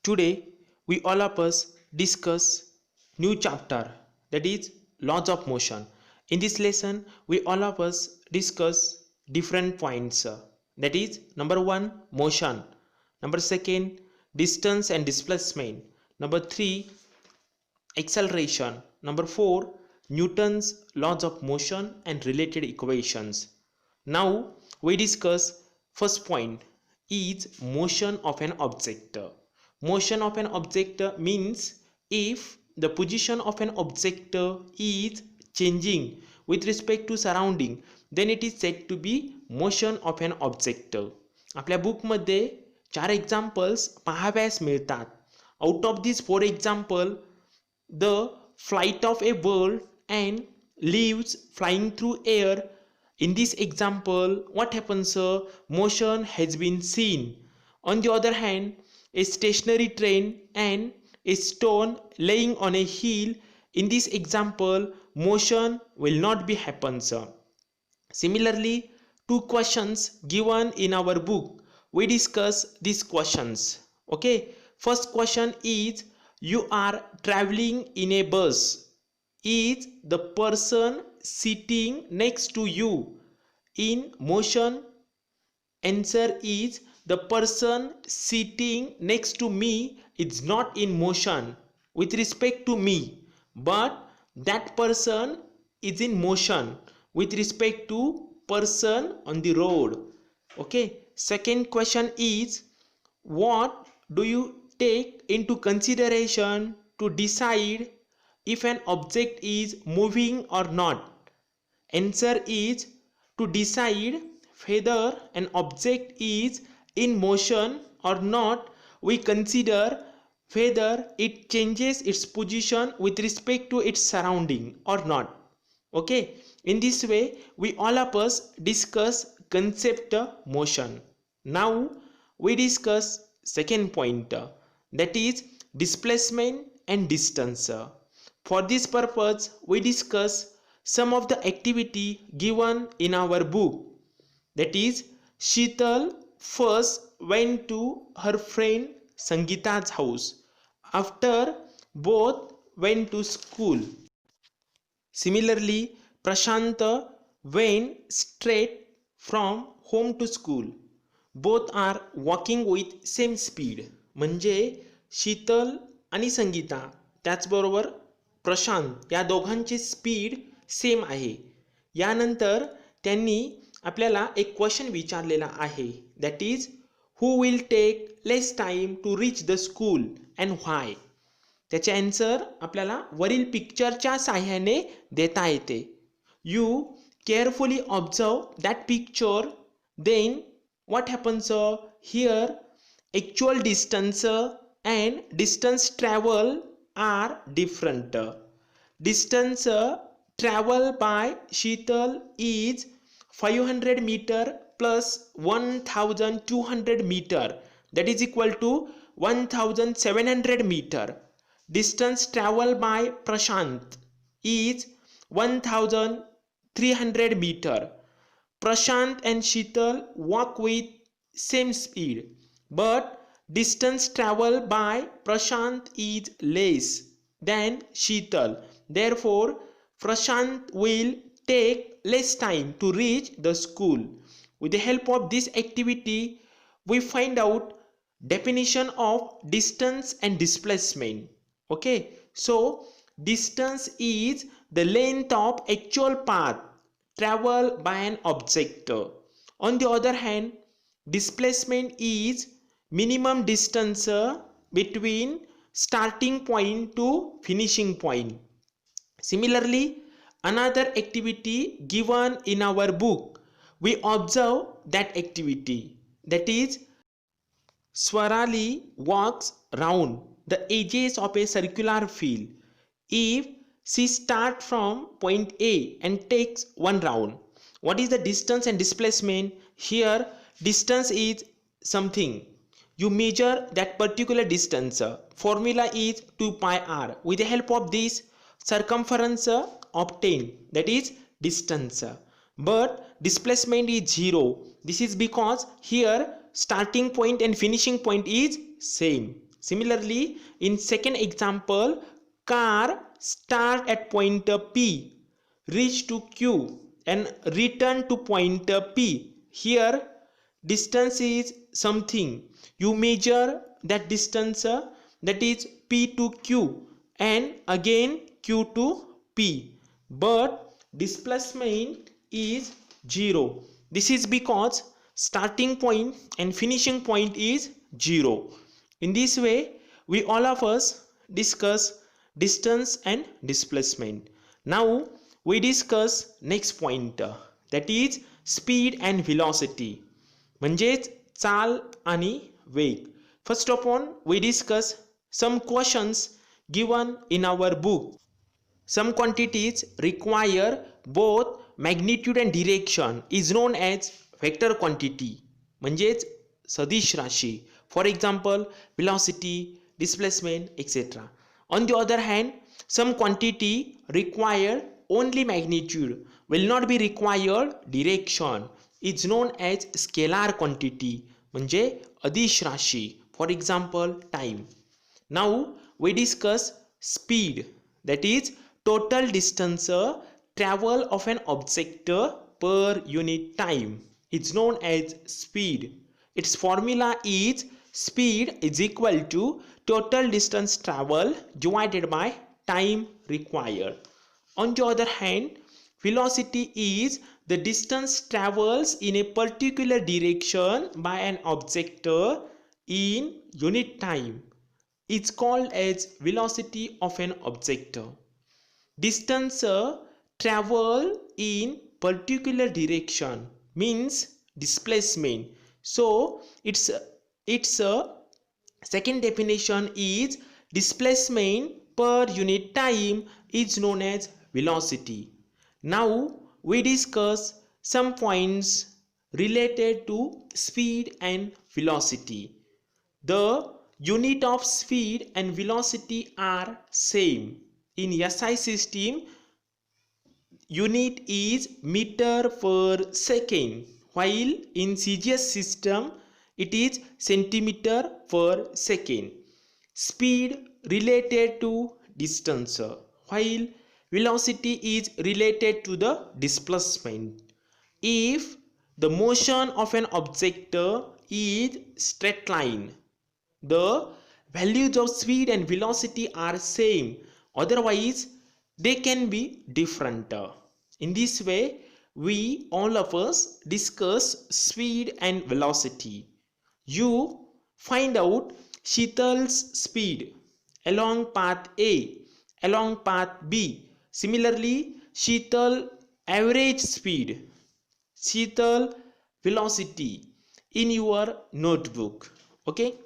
Today, we all of us discuss new chapter, that is laws of motion. In this lesson, we all of us discuss different points. That is number 1, motion. Number 2, distance and displacement. Number 3, acceleration. Number 4, Newton's laws of motion and related equations. Now we discuss first point is motion of an object. Motion of an object means if the position of an object is changing with respect to surrounding, then it is said to be motion of an object. आपल्या बुकमध्ये 4 examples पाहाव्यास मिळतात. Out of this 4 example, the flight of a bird and leaves flying through air. In this example, what happens? Motion has been seen. On the other hand, a stationary train and a stone laying on a hill. In this example, motion will not be happens. Similarly, 2 questions given in our book. We discuss these questions. Okay, first question is, you are traveling in a bus. Is the person sitting next to you in motion? Answer is, the person sitting next to me is not in motion with respect to me, but that person is in motion with respect to person on the road. Okay, second question is, what do you take into consideration to decide if an object is moving or not? Answer is, to decide whether an object is in motion or not, we consider whether it changes its position with respect to its surrounding or not. Okay, in this way we all of us discuss concept motion. Now we discuss second point, that is displacement and distance. For this purpose, we discuss some of the activity given in our book. That is, Sheetal first went to her friend Sangeeta's house after both went to school. Similarly, Prashant went straight from home to school. Both are walking with same speed. म्हणजे शीतल आणि संगीता त्याचबरोबर प्रशांत या दोघांची speed same आहे. यानंतर त्यांनी आपल्याला एक क्वेश्चन विचारलेला आहे, that is who will take less time to reach the school and why. त्याचे आन्सर आपल्याला वरील पिक्चरच्या साहाय्याने देता येते. You carefully observe that picture, then what happens here, actual distance and distance travel are different. Distance travel by Sheetal is 500 meter plus 1200 meter, that is equal to 1700 meter. Distance travel by Prashant is 1300 meter. Prashant and Sheetal walk with same speed, but distance traveled by Prashant is less than Sheetal. Therefore, Prashant will take less time to reach the school. With the help of this activity, we find out definition of distance and displacement. Okay, so distance is the length of actual path traveled by an object. On the other hand, displacement is minimum distance between starting point to finishing point. Similarly, another activity given in our book, we observe that activity, that is Swarali walks round the edges of a circular field. If she starts from point A and takes one round, what is the distance and displacement? Here distance is something, you measure that particular distance. Formula is 2 pi r. With the help of this, circumference obtained, that is distance. But displacement is 0. This is because here starting point and finishing point is same. Similarly, in second example, car start at pointer P, reach to Q and return to pointer P. Here distance is something. You measure that distance, that is P to Q and again Q to P. But displacement is 0. This is because starting point and finishing point is 0. In this way, we all of us discuss distance and displacement. Now we discuss next point, that is speed and velocity. म्हणजेच चाल आणि वेग. First of all, we discuss some questions given in our book. Some quantities require both magnitude and direction is known as vector quantity. म्हणजेच सदिश राशी. For example, velocity, displacement, etc. On the other hand, some quantity require only magnitude, will not be required direction. It's known as scalar quantity. म्हणजे अदिश राशी. For example, time. Now we discuss speed, that is total distance travel of an object per unit time. It's known as speed. Its formula is speed is equal to total distance travel divided by time required. On the other hand, velocity is the distance travels in a particular direction by an object in unit time. It's called as velocity of an object. Distance travel in particular direction means displacement. So its second definition is displacement per unit time is known as velocity. Now we discuss some points related to speed and velocity. The unit of speed and velocity are same. In SI system, unit is meter per second, while in CGS system it is centimeter per second. Speed related to distance, while velocity is related to the displacement. If the motion of an object is straight line, the values of speed and velocity are same, otherwise they can be different. In this way, we all of us discuss speed and velocity. You find out Sheetal's speed along path A, along path B. Similarly, Sheetal average speed, Sheetal velocity in your notebook. Okay.